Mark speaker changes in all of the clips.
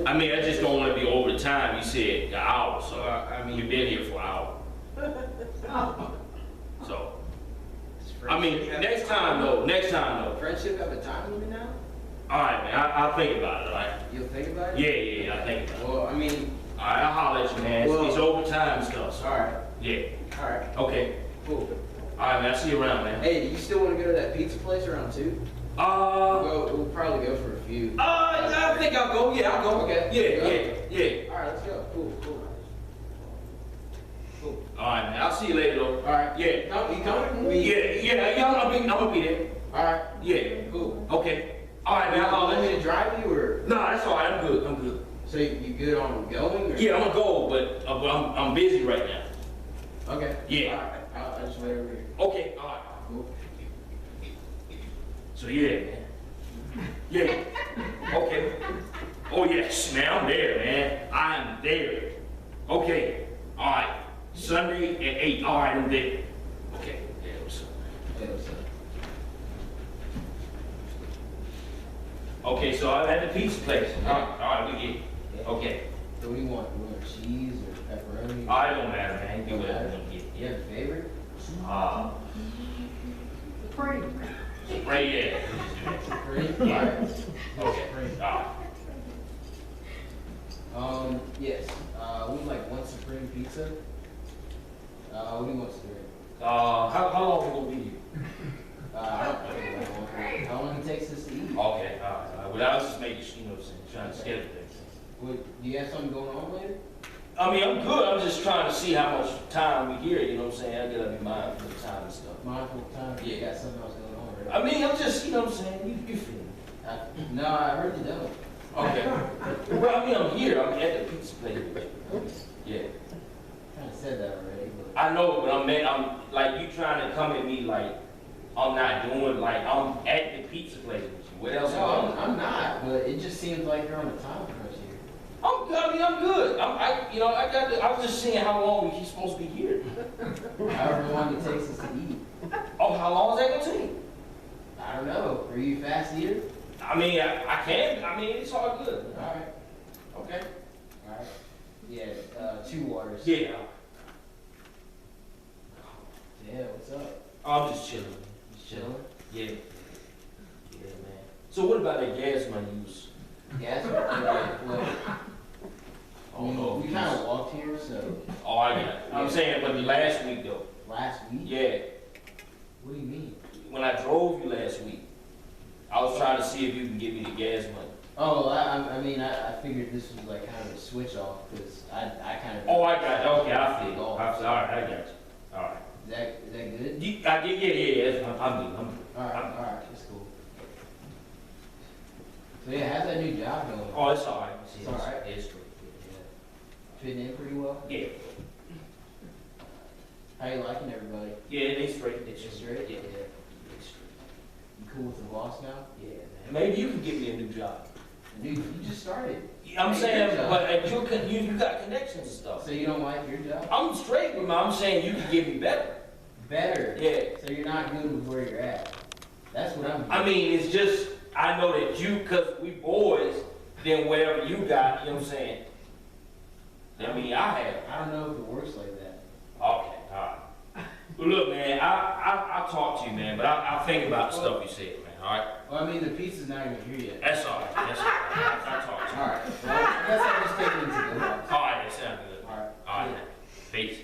Speaker 1: I mean, I just don't want to be over the time. You said an hour, so
Speaker 2: I mean-
Speaker 1: we've been here for an hour. So, I mean, next time though,
Speaker 2: Friendship have a time limit now?
Speaker 1: all right, man, I'll think about it, all right?
Speaker 2: You'll think about it?
Speaker 1: Yeah, I'll think about it.
Speaker 2: Well, I mean,
Speaker 1: All right, I'll holler at you, man.
Speaker 2: Well-
Speaker 1: It's overtime and stuff, so.
Speaker 2: alright,
Speaker 1: Yeah,
Speaker 2: alright,
Speaker 1: okay.
Speaker 2: cool.
Speaker 1: All right, man, I'll see you around, man.
Speaker 2: Hey, do you still want to go to that pizza place around 2? We'll probably go for a few.
Speaker 1: I think I'll go. Yeah, I'll go.
Speaker 2: Okay.
Speaker 1: Yeah.
Speaker 2: Alright, let's go. Cool.
Speaker 1: All right, man. I'll see you later, though.
Speaker 2: Alright.
Speaker 1: Yeah.
Speaker 2: You coming?
Speaker 1: Yeah. I'm gonna be there.
Speaker 2: Alright.
Speaker 1: Yeah.
Speaker 2: Cool.
Speaker 1: Okay. All right, man. I'll
Speaker 2: Want
Speaker 1: let
Speaker 2: me
Speaker 1: you.
Speaker 2: to drive you or?
Speaker 1: No, that's all right. I'm good.
Speaker 2: So you good on going or?
Speaker 1: Yeah, I'm gonna go, but I'm busy right now.
Speaker 2: Okay.
Speaker 1: Yeah.
Speaker 2: Alright, I'll just wait over here.
Speaker 1: Okay. All right.
Speaker 2: Cool.
Speaker 1: So yeah, man. Yeah. Okay. Oh yes, man. I'm there, man. I am there. Okay. All right. Sunday at 8. All right, I'm there. Okay. Yeah, what's up?
Speaker 2: Hey, what's up?
Speaker 1: Okay, so I'm at the pizza place. All right, we get. Okay.
Speaker 2: So what do you want? You want cheese or pepperoni?
Speaker 1: All right, it don't matter, man. Do whatever you want to get.
Speaker 2: You have a favorite?
Speaker 3: Supreme.
Speaker 1: Right, yeah.
Speaker 2: Supreme?
Speaker 1: Yeah.
Speaker 2: Alright.
Speaker 1: Okay.
Speaker 2: Supreme.
Speaker 1: All right.
Speaker 2: Yes. We like one supreme pizza. What do you want supreme?
Speaker 1: How long we gonna be here?
Speaker 2: I don't know how long it takes us to eat.
Speaker 1: Okay, all right. Well, I was just making, you know, trying to schedule things.
Speaker 2: What, do you have something going on later?
Speaker 1: I mean, I'm good. I'm just trying to see how much time we here. You know what I'm saying? I gotta be mindful of the time and stuff.
Speaker 2: Mindful of time? You
Speaker 1: Yeah.
Speaker 2: got something else going on, right?
Speaker 1: I mean, I'm just, you know what I'm saying? You feel me?
Speaker 2: No, I heard you don't.
Speaker 1: Okay. Well, I mean, I'm here. I'm at the pizza place with you. Yeah.
Speaker 2: Kind of said that already, but.
Speaker 1: I know, but I'm like, you trying to come at me like I'm not doing, like, I'm at the pizza place with you. What else?
Speaker 2: No, I'm not, but it just seems like you're on a time crunch here.
Speaker 1: I'm good. I was just seeing how long we supposed to be here.
Speaker 2: However long it takes us to eat.
Speaker 1: Oh, how long is that gonna take?
Speaker 2: I don't know. Are you a fast eater?
Speaker 1: I mean, I can. I mean, it's all good.
Speaker 2: Alright.
Speaker 1: Okay.
Speaker 2: Alright. Yeah, 2 waters.
Speaker 1: Yeah.
Speaker 2: Yeah, what's up?
Speaker 1: I'm just chilling.
Speaker 2: Just chilling?
Speaker 1: Yeah. Yeah, man. So what about that gas money you was?
Speaker 2: Gas?
Speaker 1: I don't know.
Speaker 2: We kind of walked here, so
Speaker 1: Oh, I got it. I'm saying, but the last week though.
Speaker 2: last week?
Speaker 1: Yeah.
Speaker 2: What do you mean?
Speaker 1: When I drove you last week, I was trying to see if you can give me the gas money.
Speaker 2: Oh, I mean, I figured this was like kind of a switch off because I kind of.
Speaker 1: Oh, I got it. Okay, I feel it. All right, I got you. All right.
Speaker 2: Is that good?
Speaker 1: Yeah. I'm good.
Speaker 2: Alright, that's cool. So yeah, how's that new job going?
Speaker 1: Oh, it's all right.
Speaker 2: It's all right?
Speaker 1: It's great.
Speaker 2: Fitting in pretty well?
Speaker 1: Yeah.
Speaker 2: How you liking everybody?
Speaker 1: Yeah, they straight. They
Speaker 2: Just
Speaker 1: just
Speaker 2: straight?
Speaker 1: Yeah.
Speaker 2: Yeah. You cool with the boss now?
Speaker 1: Yeah, man. Maybe you can give me a new job.
Speaker 2: Dude, you just started.
Speaker 1: I'm
Speaker 2: Hey,
Speaker 1: saying,
Speaker 2: good job.
Speaker 1: but you got connections and stuff.
Speaker 2: So you don't like your job?
Speaker 1: I'm straight with my. I'm saying you can give me better.
Speaker 2: Better.
Speaker 1: Yeah.
Speaker 2: So you're not good with where you're at. That's what I'm.
Speaker 1: I mean, it's just I know that you, cause we boys. Then whatever you got, you know what I'm saying. I mean, I have.
Speaker 2: I don't know if it works like that.
Speaker 1: Okay, all right. Well, look, man, I'll talk to you, man, but I'll think about the stuff you said, man, all right?
Speaker 2: Well, I mean, the pizza's not even here yet.
Speaker 1: That's all right. I'll talk to you.
Speaker 2: All right. Well, I guess I'll just take it into the box.
Speaker 1: All right, that sounds good.
Speaker 2: All right.
Speaker 1: All right, man. Peace.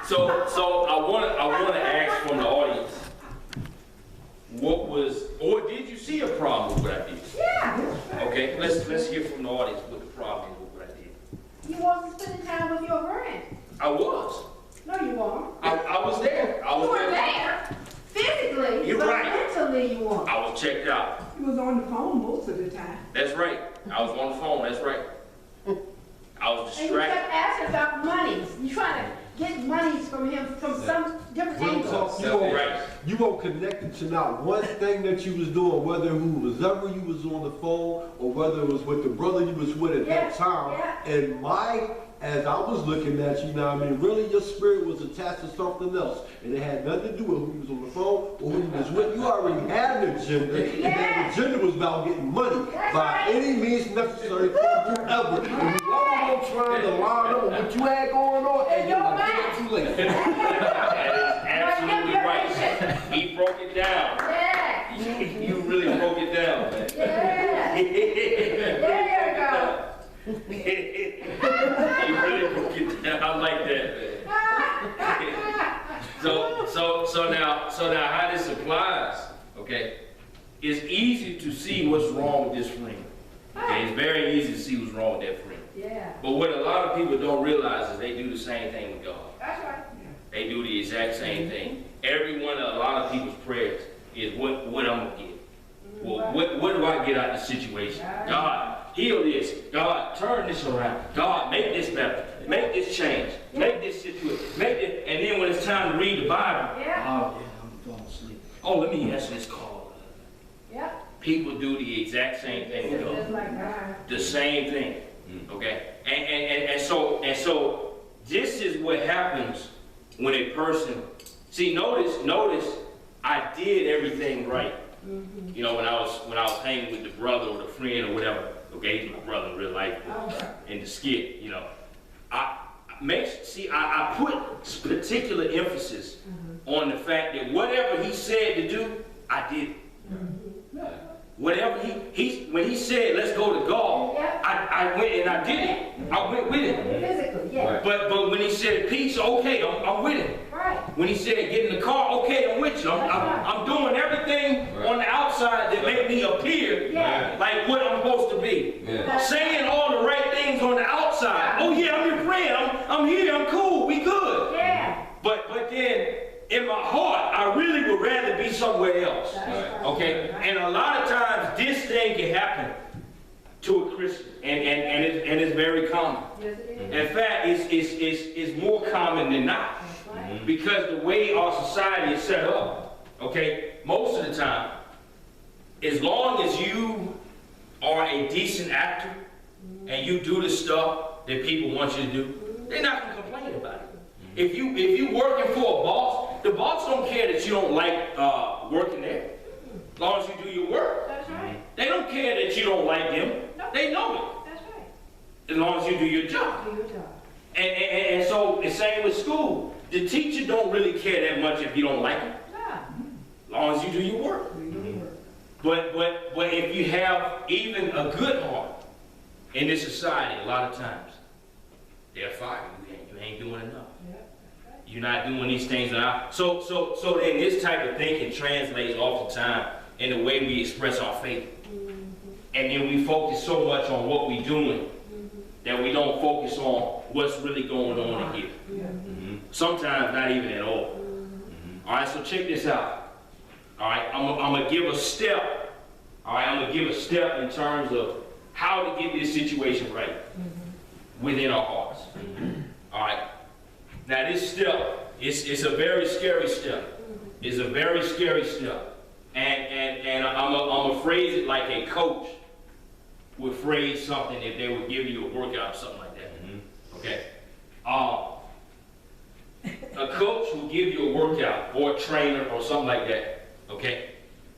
Speaker 1: So I wanna ask from the audience, or did you see a problem with what I did?
Speaker 3: Yeah.
Speaker 1: Okay, let's hear from the audience what the problem is with what I did.
Speaker 3: You wasn't spending time with your friend.
Speaker 1: I was.
Speaker 3: No, you weren't.
Speaker 1: I was there.
Speaker 3: You were there. Physically.
Speaker 1: You're
Speaker 3: but
Speaker 1: right.
Speaker 3: mentally you weren't.
Speaker 1: I was checked out.
Speaker 4: He was on the phone most of the time.
Speaker 1: That's right. I was on the phone. That's right. I was
Speaker 3: And you
Speaker 1: distracted.
Speaker 3: kept asking about monies. You trying to get monies from him from some different
Speaker 5: Real
Speaker 3: angle.
Speaker 5: talk,
Speaker 1: Right.
Speaker 5: you won't connect it to not one thing that you was doing, whether who was ever you was on the phone or whether it was with the brother you was with at
Speaker 3: Yeah,
Speaker 5: that time.
Speaker 3: yeah.
Speaker 5: And as I was looking at you, now I mean, really your spirit was attached to something else, and it had nothing to do with who was on the phone or who was with. You already had an agenda, and that agenda was about getting money
Speaker 3: That's
Speaker 5: by
Speaker 3: right.
Speaker 5: any means necessary for whoever. And whoever was trying to line up with what you had going on, and you're like, "Yeah, too late."
Speaker 1: That is absolutely right. He broke it down.
Speaker 3: Yeah,
Speaker 1: You really broke it down, man.
Speaker 3: yeah. There you go.
Speaker 1: You really broke it down. I like that, man. So now how this applies, okay? It's easy to see what's wrong with this friend. Okay, it's very easy to see what's wrong with that friend.
Speaker 3: Yeah,
Speaker 1: But what a lot of people don't realize is they do the same thing with God.
Speaker 3: that's right.
Speaker 1: They do the exact same thing. Every one of a lot of people's prayers is what I'm gonna get. Well, what do I get out of the situation? God, heal this. God, turn this around. God, make this better. Make this change. Make this situation. Make it. And then when it's time to read the Bible,
Speaker 3: Yeah,
Speaker 1: oh yeah, I'm falling asleep. Oh, let me answer this call.
Speaker 3: yeah.
Speaker 1: People do the exact same thing with
Speaker 3: It's just
Speaker 1: God.
Speaker 3: like that.
Speaker 1: The same thing. Okay? And so this is what happens when a person, see, notice, I did everything right. You know, when I was hanging with the brother or the friend or whatever, okay, he's my brother in real life, in the skit, you know. I put particular emphasis on the fact that whatever he said to do, I did. Whatever when he said, let's go to God,
Speaker 3: Yeah.
Speaker 1: I went and I did it. I went with it.
Speaker 3: Physically, yeah.
Speaker 1: But when he said peace, okay, I'm with it.
Speaker 3: Right.
Speaker 1: When he said get in the car, okay, I'm with you. I'm doing everything on the outside that make me appear
Speaker 3: Yeah.
Speaker 1: like what I'm supposed to be.
Speaker 2: Yeah.
Speaker 1: Saying all the right things on the outside. Oh yeah, I'm your friend. I'm here. I'm cool. We good.
Speaker 3: Yeah.
Speaker 1: But then in my heart, I really would rather be somewhere else.
Speaker 3: That's right.
Speaker 1: Okay? And a lot of times this thing can happen to a Christian. And it's very common.
Speaker 3: Yes, it is.
Speaker 1: In fact, it's more common than not.
Speaker 3: That's right.
Speaker 1: Because the way our society is set up, okay, most of the time, as long as you are a decent actor and you do the stuff that people want you to do, they're not going to complain about it. If you working for a boss, the boss don't care that you don't like working there. As long as you do your work.
Speaker 3: That's right.
Speaker 1: They don't care that you don't like them. They know it.
Speaker 3: That's right.
Speaker 1: As long as you do your job.
Speaker 3: Do your job.
Speaker 1: And so the same with school. The teacher don't really care that much if you don't like him.
Speaker 3: Yeah.
Speaker 1: As long as you do your work. But if you have even a good heart in this society, a lot of times, they'll fire you. You ain't doing enough. You're not doing these things enough. So then this type of thinking translates oftentimes in the way we express our faith. And then we focus so much on what we're doing that we don't focus on what's really going on in here. Sometimes not even at all. All right, so check this out. All right, I'm gonna give a step. All right, I'm gonna give a step in terms of how to get this situation right within our hearts. All right. Now this step, it's a very scary step. It's a very scary step. And I'm gonna phrase it like a coach would phrase something if they would give you a workout or something like that. Okay. A coach will give you a workout or a trainer or something like that. Okay.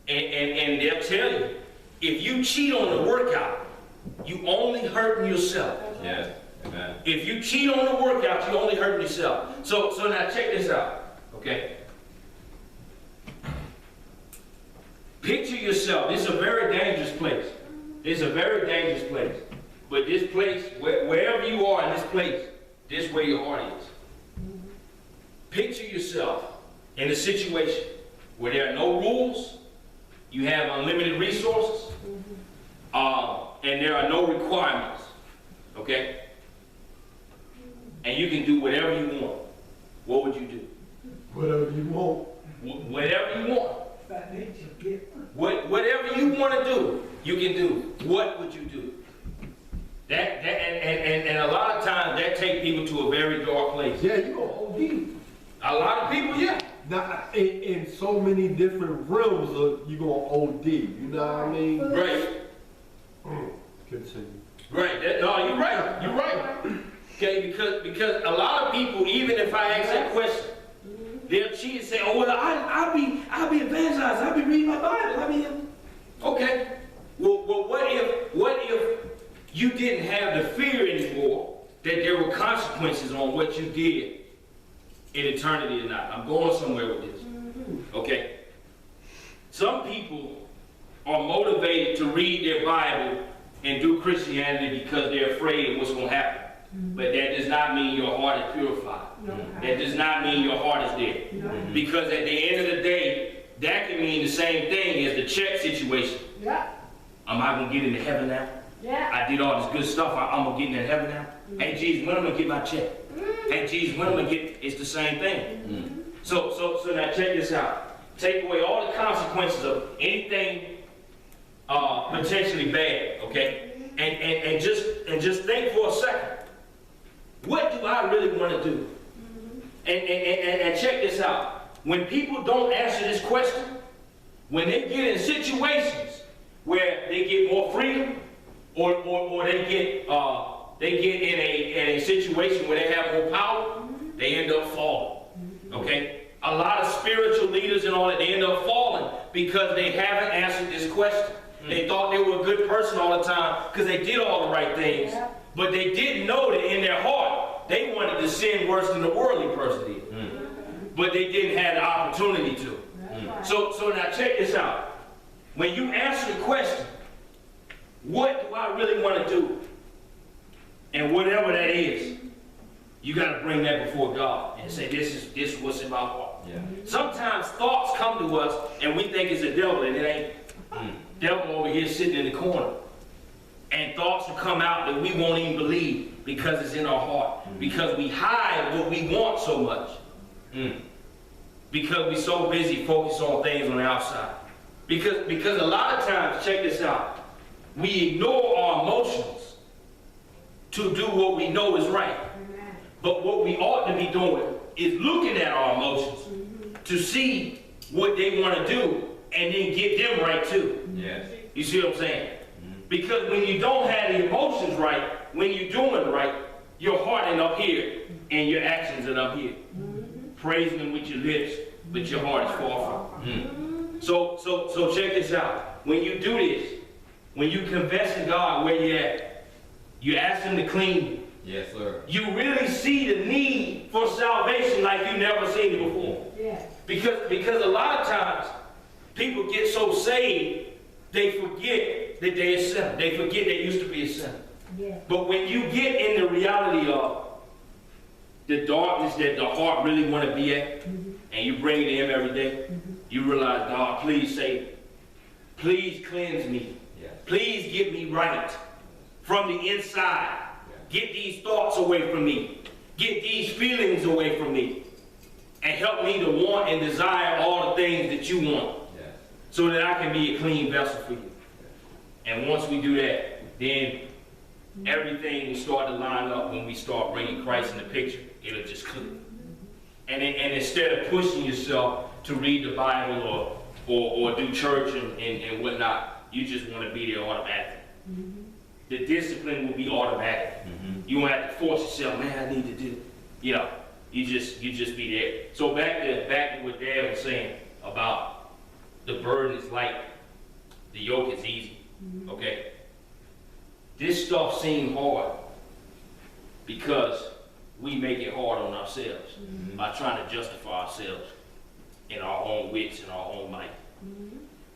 Speaker 1: And they'll tell you, if you cheat on the workout, you only hurting yourself.
Speaker 2: Yeah. Amen.
Speaker 1: If you cheat on the workout, you only hurt yourself. So now check this out, okay? Picture yourself. This is a very dangerous place. It's a very dangerous place. But this place, wherever you are in this place, this is where your heart is. Picture yourself in a situation where there are no rules, you have unlimited resources, and there are no requirements, okay? And you can do whatever you want. What would you do?
Speaker 5: Whatever you want.
Speaker 1: Whatever you want. Whatever you want to do, you can do. What would you do? And a lot of times that takes people to a very dark place.
Speaker 5: Yeah, you gonna OD.
Speaker 1: A lot of people, yeah.
Speaker 5: Now, in so many different realms, you gonna OD. You know what I mean?
Speaker 1: Right.
Speaker 5: Continue.
Speaker 1: Right. No, you're right. You're right. Okay, because a lot of people, even if I ask that question, they'll cheat and say, "Oh well, I'll be evangelized. I'll be reading my Bible. you didn't have the fear anymore that there were consequences on what you did in eternity or not. I'm going somewhere with this. Okay? Some people are motivated to read their Bible and do Christianity because they're afraid of what's going to happen. But that does not mean your heart is purified. That does not mean your heart is there. Because at the end of the day, that can mean the same thing as the check situation.
Speaker 3: Yeah.
Speaker 1: Am I going to get into heaven now?
Speaker 3: Yeah.
Speaker 1: I did all this good stuff. I'm going to get into heaven now? Hey, Jesus, when am I going to get my check? Hey, Jesus, when am I going to get... It's the same thing. So now check this out. Take away all the consequences of anything potentially bad, okay? And just think for a second. What do I really want to do? And check this out. When people don't answer this question, when they get in situations where they get more freedom, or they get in a situation where they have more power, they end up falling. Okay? A lot of spiritual leaders and all that, they end up falling because they haven't answered this question. They thought they were a good person all the time because they did all the right things. But they didn't know that in their heart, they wanted to sin worse than the worldly person did. But they didn't have the opportunity to. So now check this out. When you answer the question, what do I really want to do? And whatever that is, you got to bring that before God and say, this is what's in my heart. Sometimes thoughts come to us and we think it's the devil, and it ain't. Devil over here sitting in the corner. And thoughts will come out that we won't even believe because it's in our heart. Because we hide what we want so much. Because we're so busy focused on things on the outside. Because a lot of times, check this out, we ignore our emotions to do what we know is right. But what we ought to be doing is looking at our emotions to see what they want to do and then get them right too. You see what I'm saying? Because when you don't have the emotions right, when you're doing right, your heart ain't up here and your actions are up here. Praising Him with your lips, but your heart is far from Him. So check this out. When you do this, when you confess to God where you're at, you ask Him to clean you.
Speaker 2: Yes, sir.
Speaker 1: You really see the need for salvation like you've never seen it before. Because a lot of times, people get so saved, they forget that they're a sinner. They forget they used to be a sinner. But when you get in the reality of the darkness that the heart really want to be at, and you bring it to Him every day, you realize, God, please save me. Please cleanse me. Please get me right from the inside. Get these thoughts away from me. Get these feelings away from me. And help me to want and desire all the things that you want. So that I can be a clean vessel for you. And once we do that, then everything will start to line up when we start bringing Christ in the picture. It'll just click. And instead of pushing yourself to read the Bible or do church and whatnot, you just want to be there automatically. The discipline will be automatic. You won't have to force yourself, man, I need to do, you know, you just be there. So back to what Dad was saying about the burden is light, the yoke is easy. Okay? This stuff seems hard because we make it hard on ourselves by trying to justify ourselves in our own wits and our own might.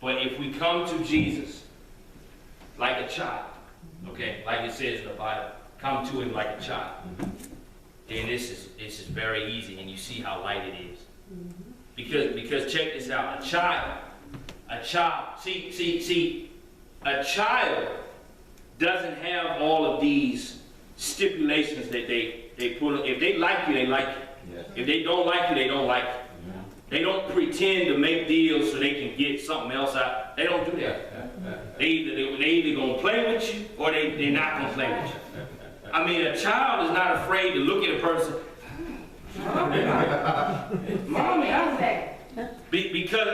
Speaker 1: But if we come to Jesus like a child, okay, like it says in the Bible, come to Him like a child, then this is very easy, and you see how light it is. Because check this out, a child, see, a child doesn't have all of these stipulations that they put on. If they like you, they like you. If they don't like you, they don't like you. They don't pretend to make deals so they can get something else out. They don't do that. They either gonna play with you or they're not gonna play with you. I mean, a child is not afraid to look at a person. Mommy, I'm back. Because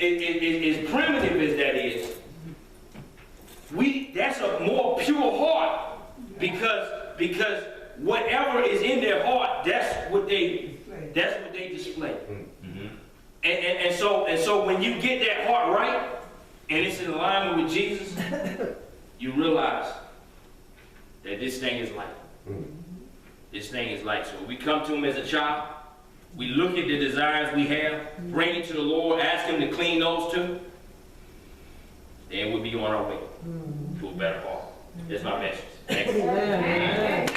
Speaker 1: as primitive as that is, that's a more pure heart because whatever is in their heart, that's what they display. And so when you get that heart right and it's in alignment with Jesus, you realize that this thing is light. This thing is light. So we come to him as a child. We look at the desires we have, bring it to the Lord, ask him to clean those too. Then we'll be on our way to a better heart. That's my message. Thank you.
Speaker 3: Amen.